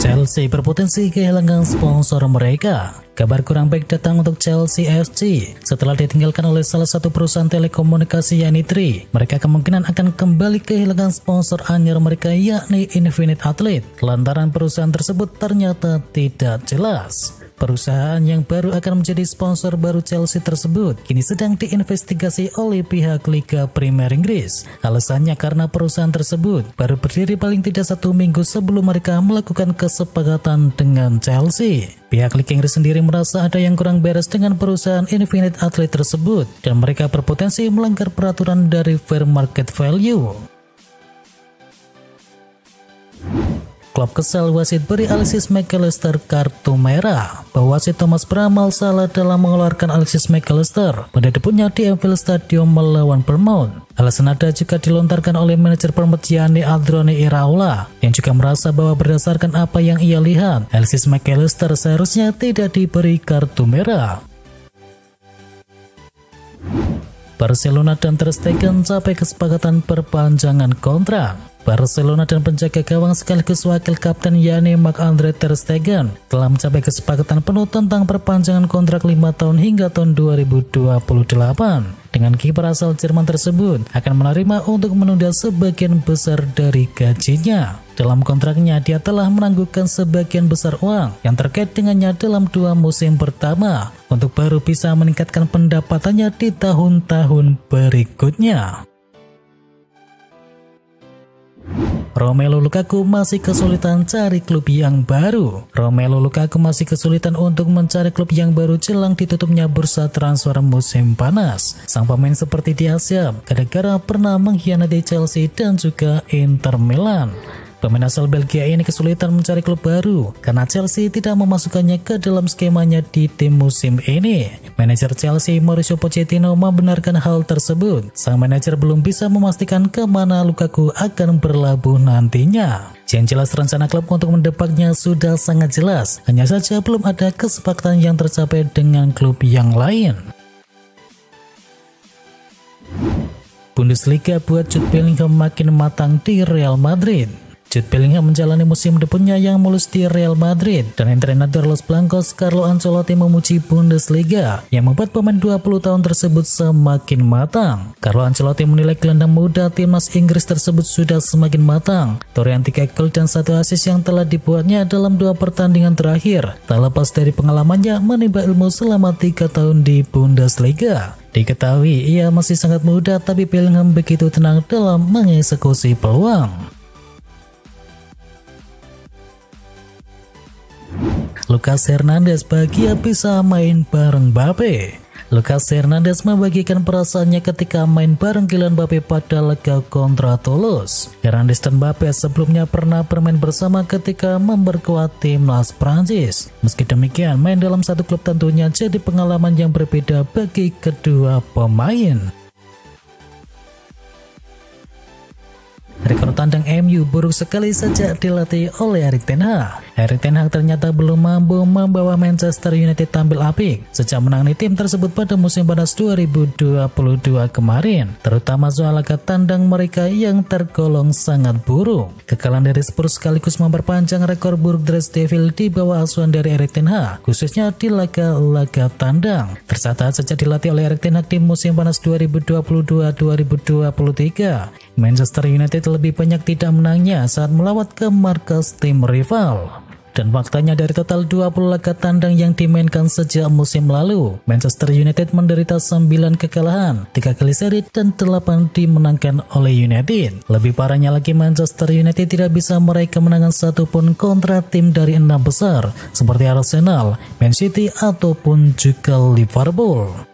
Chelsea berpotensi kehilangan sponsor mereka. Kabar kurang baik datang untuk Chelsea FC. Setelah ditinggalkan oleh salah satu perusahaan telekomunikasi yakni Three, mereka kemungkinan akan kembali kehilangan sponsor anyar mereka yakni Infinite Athlete. Lantaran perusahaan tersebut ternyata tidak jelas. Perusahaan yang baru akan menjadi sponsor baru Chelsea tersebut kini sedang diinvestigasi oleh pihak Liga Premier Inggris. Alasannya karena perusahaan tersebut baru berdiri paling tidak 1 minggu sebelum mereka melakukan kesepakatan dengan Chelsea. Pihak Liga Inggris sendiri merasa ada yang kurang beres dengan perusahaan Infinite Athlete tersebut dan mereka berpotensi melanggar peraturan dari fair market value. Klub kesal wasit beri Alexis Mac Allister kartu merah. Wasit Thomas beramal salah dalam mengeluarkan Alexis Mac Allister pada debutnya di Anfield Stadium melawan Bournemouth. Alasan ada juga dilontarkan oleh manajer Bournemouth yakni Andoni Iraola yang juga merasa bahwa berdasarkan apa yang ia lihat, Alexis Mac Allister seharusnya tidak diberi kartu merah. Barcelona dan Ter Stegen capai kesepakatan perpanjangan kontrak. Barcelona dan penjaga gawang sekaligus wakil kapten yakni Marc-Andre Ter Stegen telah mencapai kesepakatan penuh tentang perpanjangan kontrak 5 tahun hingga tahun 2028. Dengan kiper asal Jerman tersebut akan menerima untuk menunda sebagian besar dari gajinya. Dalam kontraknya dia telah menangguhkan sebagian besar uang yang terkait dengannya dalam 2 musim pertama untuk baru bisa meningkatkan pendapatannya di tahun-tahun berikutnya. Romelu Lukaku masih kesulitan cari klub yang baru. Romelu Lukaku masih kesulitan untuk mencari klub yang baru jelang ditutupnya bursa transfer musim panas. Sang pemain seperti diasiap gara-gara pernah mengkhianati Chelsea dan juga Inter Milan. Pemain asal Belgia ini kesulitan mencari klub baru karena Chelsea tidak memasukkannya ke dalam skemanya di tim musim ini. Manajer Chelsea Mauricio Pochettino membenarkan hal tersebut. Sang manajer belum bisa memastikan kemana Lukaku akan berlabuh nantinya. Yang jelas rencana klub untuk mendapatnya sudah sangat jelas, hanya saja belum ada kesepakatan yang tercapai dengan klub yang lain. Bundesliga buat Jude Bellingham makin matang di Real Madrid. Jude Bellingham menjalani musim debutnya yang mulus di Real Madrid dan Entrenador Los Blancos Carlo Ancelotti memuji Bundesliga yang membuat pemain 20 tahun tersebut semakin matang. Carlo Ancelotti menilai gelandang muda timnas Inggris tersebut sudah semakin matang. Torehan 3 gol dan 1 assist yang telah dibuatnya dalam 2 pertandingan terakhir tak lepas dari pengalamannya menimba ilmu selama 3 tahun di Bundesliga. Diketahui ia masih sangat muda, tapi Bellingham begitu tenang dalam mengeksekusi peluang. Lucas Hernandez bahagia bisa main bareng Mbappe. Lucas Hernandez membagikan perasaannya ketika main bareng Kylian Mbappe pada laga kontra Toulouse. Hernandez dan Mbappe sebelumnya pernah bermain bersama ketika memperkuat timnas Prancis. Meski demikian, main dalam satu klub tentunya jadi pengalaman yang berbeda bagi kedua pemain. Rekor tandang MU buruk sekali sejak dilatih oleh Erik ten Hag. Erik ten Hag ternyata belum mampu membawa Manchester United tampil apik sejak menangani tim tersebut pada musim panas 2022 kemarin, terutama soal laga tandang mereka yang tergolong sangat buruk. Kekalahan dari Spurs sekaligus memperpanjang rekor buruk Red Devils di bawah asuhan dari Erik ten Hag, khususnya di laga-laga tandang. Tercatat sejak dilatih oleh Erik ten Hag di musim panas 2022-2023, Manchester United lebih banyak tidak menangnya saat melawat ke markas tim rival. Dan faktanya dari total 20 laga tandang yang dimainkan sejak musim lalu, Manchester United menderita 9 kekalahan, 3 kali seri dan 8 dimenangkan oleh United. Lebih parahnya lagi, Manchester United tidak bisa meraih kemenangan satupun kontra tim dari 6 besar seperti Arsenal, Man City ataupun juga Liverpool.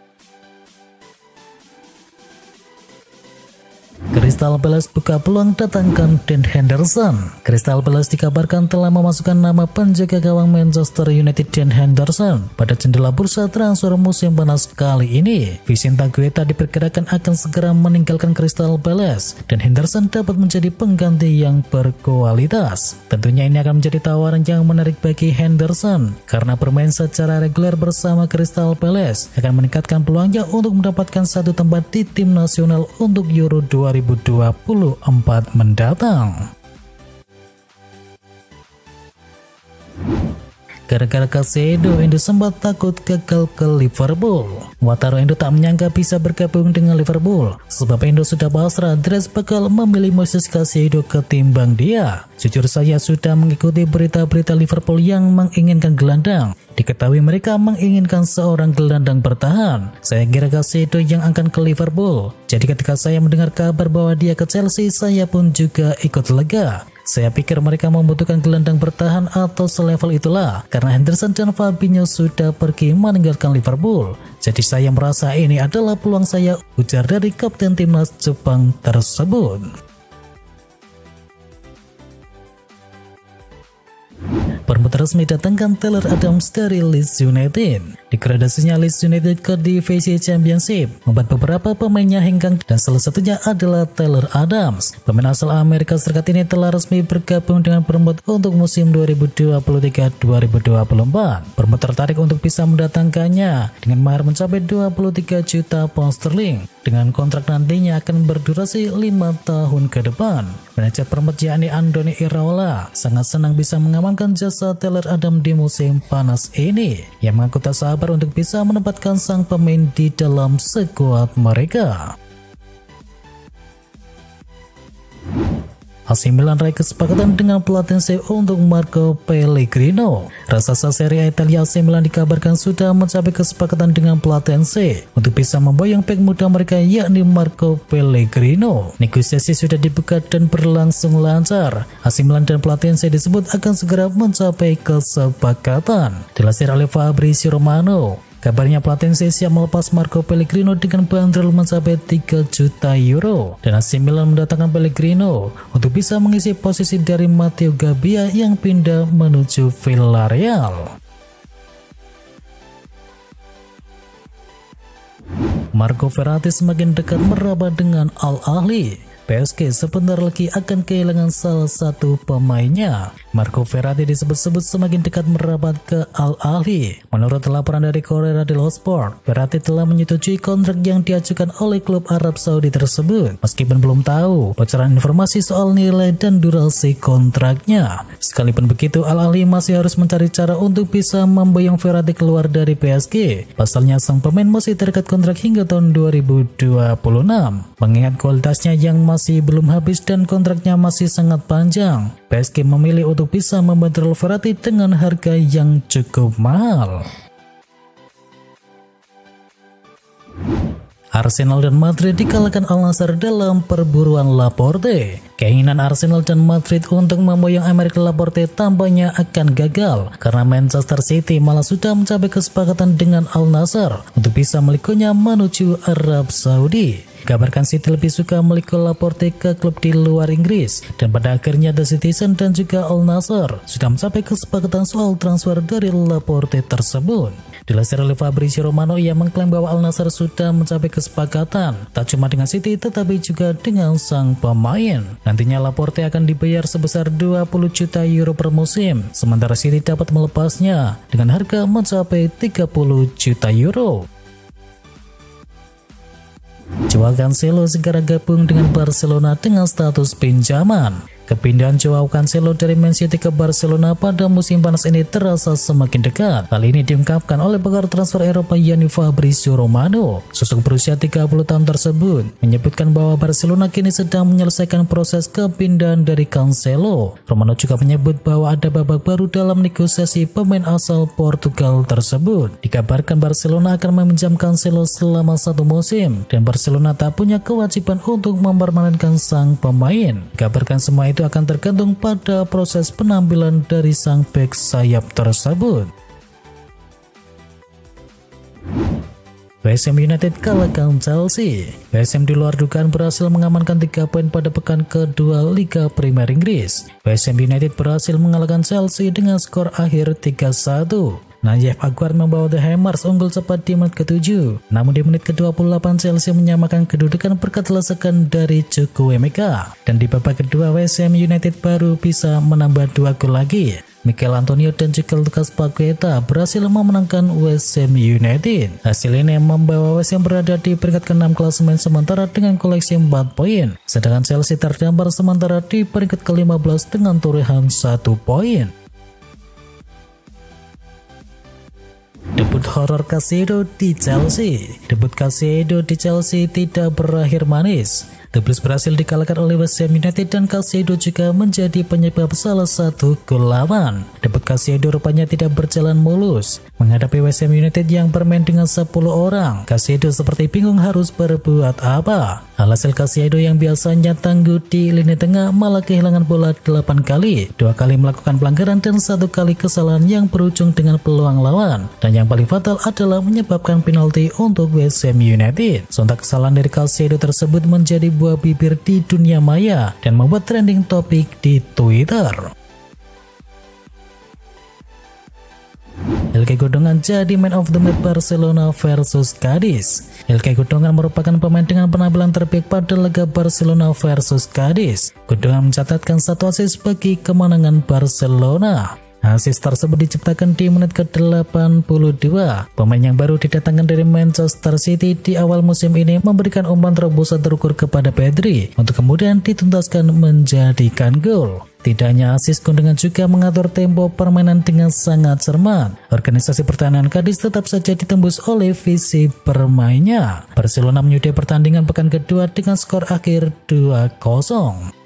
Crystal Palace buka peluang datangkan Dan Henderson. Crystal Palace dikabarkan telah memasukkan nama penjaga gawang Manchester United Dan Henderson pada jendela bursa transfer musim panas kali ini. Vicente Guaita diperkirakan akan segera meninggalkan Crystal Palace dan Henderson dapat menjadi pengganti yang berkualitas. Tentunya ini akan menjadi tawaran yang menarik bagi Henderson karena bermain secara reguler bersama Crystal Palace akan meningkatkan peluangnya untuk mendapatkan satu tempat di tim nasional untuk Euro 2024 mendatang. Gara-gara Caicedo, Endo sempat takut gagal ke Liverpool. Wataru Endo tak menyangka bisa bergabung dengan Liverpool, sebab Endo sudah pasrah Dress bakal memilih Moises Caicedo ketimbang dia. Jujur saya sudah mengikuti berita-berita Liverpool yang menginginkan gelandang. Diketahui mereka menginginkan seorang gelandang bertahan. Saya kira Caicedo yang akan ke Liverpool. Jadi ketika saya mendengar kabar bahwa dia ke Chelsea, saya pun juga ikut lega. Saya pikir mereka membutuhkan gelandang bertahan atau selevel itulah, karena Henderson dan Fabinho sudah pergi meninggalkan Liverpool. Jadi saya merasa ini adalah peluang saya, ujar dari kapten timnas Jepang tersebut. Bournemouth resmi datangkan Tyler Adams dari Leeds United. Degradasinya Leeds United ke divisi Championship membuat beberapa pemainnya hengkang dan salah satunya adalah Tyler Adams. Pemain asal Amerika Serikat ini telah resmi bergabung dengan Bournemouth untuk musim 2023-2024. Bournemouth tertarik untuk bisa mendatangkannya dengan mahar mencapai 23 juta pound sterling. Dengan kontrak nantinya akan berdurasi 5 tahun ke depan. Manajer Bournemouth yakni Andoni Iraola sangat senang bisa mengamankan jasa Tyler Adams di musim panas ini. Yang mengaku tak sabar untuk bisa menempatkan sang pemain di dalam skuad mereka. AC Milan raih kesepakatan dengan Platense untuk Marco Pellegrino. Raksasa Serie A Italia AC Milan dikabarkan sudah mencapai kesepakatan dengan Platense untuk bisa memboyong bek muda mereka yakni Marco Pellegrino. Negosiasi sudah dibuka dan berlangsung lancar. AC Milan dan Platense disebut akan segera mencapai kesepakatan. Dilansir oleh Fabrizio Romano, kabarnya Platense siap melepas Marco Pellegrino dengan bandrol mencapai 3 juta euro. Dan AC Milan mendatangkan Pellegrino untuk bisa mengisi posisi dari Matteo Gabbia yang pindah menuju Villarreal. Marco Verratti semakin dekat merapat dengan Al Ahly. PSG sebentar lagi akan kehilangan salah satu pemainnya. Marco Verratti disebut-sebut semakin dekat merapat ke Al Ahly. Menurut laporan dari Corriere dello Sport, Verratti telah menyetujui kontrak yang diajukan oleh klub Arab Saudi tersebut, meskipun belum tahu bocoran informasi soal nilai dan durasi kontraknya. Sekalipun begitu, Al Ahly masih harus mencari cara untuk bisa memboyong Verratti keluar dari PSG. Pasalnya sang pemain masih terikat kontrak hingga tahun 2026. Mengingat kualitasnya yang masih belum habis dan kontraknya masih sangat panjang, PSG memilih untuk bisa membandrol Verratti dengan harga yang cukup mahal. Arsenal dan Madrid dikalahkan Al Nassr dalam perburuan Laporte. Keinginan Arsenal dan Madrid untuk memboyong Aymeric Laporte tampaknya akan gagal karena Manchester City malah sudah mencapai kesepakatan dengan Al Nassr untuk bisa melikunya menuju Arab Saudi. Kabarkan City lebih suka meliku Laporte ke klub di luar Inggris, dan pada akhirnya The Citizen dan juga Al Nassr sudah mencapai kesepakatan soal transfer dari Laporte tersebut. Dilansir oleh Fabrizio Romano, ia mengklaim bahwa Al Nassr sudah mencapai kesepakatan tak cuma dengan City tetapi juga dengan sang pemain. Nantinya Laporte akan dibayar sebesar 20 juta euro per musim, sementara City dapat melepasnya dengan harga mencapai 30 juta euro. Joao Cancelo segera gabung dengan Barcelona dengan status pinjaman. Kepindahan Joao Cancelo dari Man City ke Barcelona pada musim panas ini terasa semakin dekat. Hal ini diungkapkan oleh pakar transfer Eropa yakni Fabrizio Romano. Sosok berusia 30 tahun tersebut menyebutkan bahwa Barcelona kini sedang menyelesaikan proses kepindahan dari Cancelo. Romano juga menyebut bahwa ada babak baru dalam negosiasi pemain asal Portugal tersebut. Dikabarkan Barcelona akan meminjam Cancelo selama 1 musim dan Barcelona tak punya kewajiban untuk mempermanenkan sang pemain. Dikabarkan semua itu akan tergantung pada proses penampilan dari sang bek sayap tersebut. West Ham United kalahkan Chelsea. West Ham di luar dugaan berhasil mengamankan 3 poin pada pekan kedua Liga Premier Inggris. West Ham United berhasil mengalahkan Chelsea dengan skor akhir 3-1. Nayef Aguar membawa The Hammers unggul cepat di menit ke-7. Namun di menit ke-28 Chelsea menyamakan kedudukan berkat lesakan dari Chukwuemeka. Dan di babak kedua West Ham United baru bisa menambah 2 gol lagi. Mikel Antonio dan juga Lucas Paqueta berhasil memenangkan West Ham United. Hasil ini membawa West Ham berada di peringkat ke-6 klasemen sementara dengan koleksi 4 poin. Sedangkan Chelsea terdampar sementara di peringkat ke-15 dengan torehan 1 poin. Debut horor Caicedo di Chelsea. Debut Caicedo di Chelsea tidak berakhir manis. The Blues berhasil dikalahkan oleh West Ham United dan Caicedo juga menjadi penyebab salah satu gol lawan. Debut Caicedo rupanya tidak berjalan mulus. Menghadapi West Ham United yang bermain dengan 10 orang, Caicedo seperti bingung harus berbuat apa. Alhasil Caicedo yang biasanya tangguh di lini tengah malah kehilangan bola 8 kali, 2 kali melakukan pelanggaran dan 1 kali kesalahan yang berujung dengan peluang lawan. Dan yang paling fatal adalah menyebabkan penalti untuk West Ham United. Sontak kesalahan dari Caicedo tersebut menjadi buah bibir di dunia maya dan membuat trending topik di Twitter. Ilkay Gundogan jadi man of the match Barcelona versus Cadiz. Ilkay Gundogan merupakan pemain dengan penampilan terbaik pada laga Barcelona versus Cadiz. Gundogan mencatatkan 1 assist bagi kemenangan Barcelona. Assist tersebut diciptakan di menit ke-82. Pemain yang baru didatangkan dari Manchester City di awal musim ini memberikan umpan terobosan terukur kepada Pedri untuk kemudian dituntaskan menjadikan gol. Tidak hanya assist, Gundogan juga mengatur tempo permainan dengan sangat cermat. Organisasi pertahanan Cadiz tetap saja ditembus oleh visi bermainnya. Barcelona menyudahi pertandingan pekan kedua dengan skor akhir 2-0.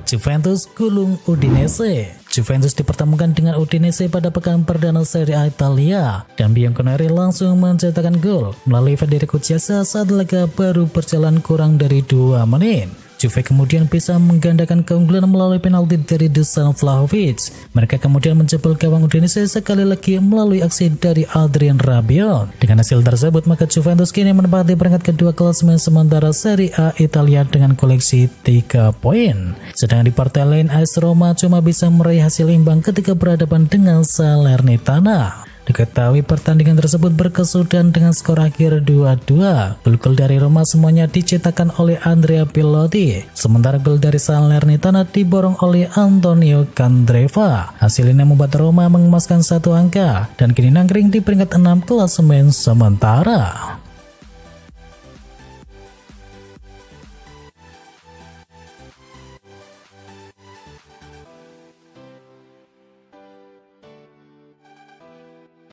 Juventus gulung Udinese. Juventus dipertemukan dengan Udinese pada pekan perdana Serie A Italia dan Bianconeri langsung mencetakkan gol melalui Federico Chiesa saat laga baru berjalan kurang dari 2 menit. Juve kemudian bisa menggandakan keunggulan melalui penalti dari Dusan Vlahovic. Mereka kemudian menjebol gawang Udinese sekali lagi melalui aksi dari Adrien Rabiot. Dengan hasil tersebut, maka Juventus kini menempati peringkat kedua klasemen sementara Serie A Italia dengan koleksi 3 poin. Sedangkan di partai lain, AS Roma cuma bisa meraih hasil imbang ketika berhadapan dengan Salernitana. Diketahui pertandingan tersebut berkesudahan dengan skor akhir 2-2. Gol dari Roma semuanya dicetakkan oleh Andrea Piloti, sementara gol dari Salernitana diborong oleh Antonio Candreva. Hasil ini membuat Roma mengemaskan 1 angka dan kini nangkring di peringkat 6 klasemen sementara.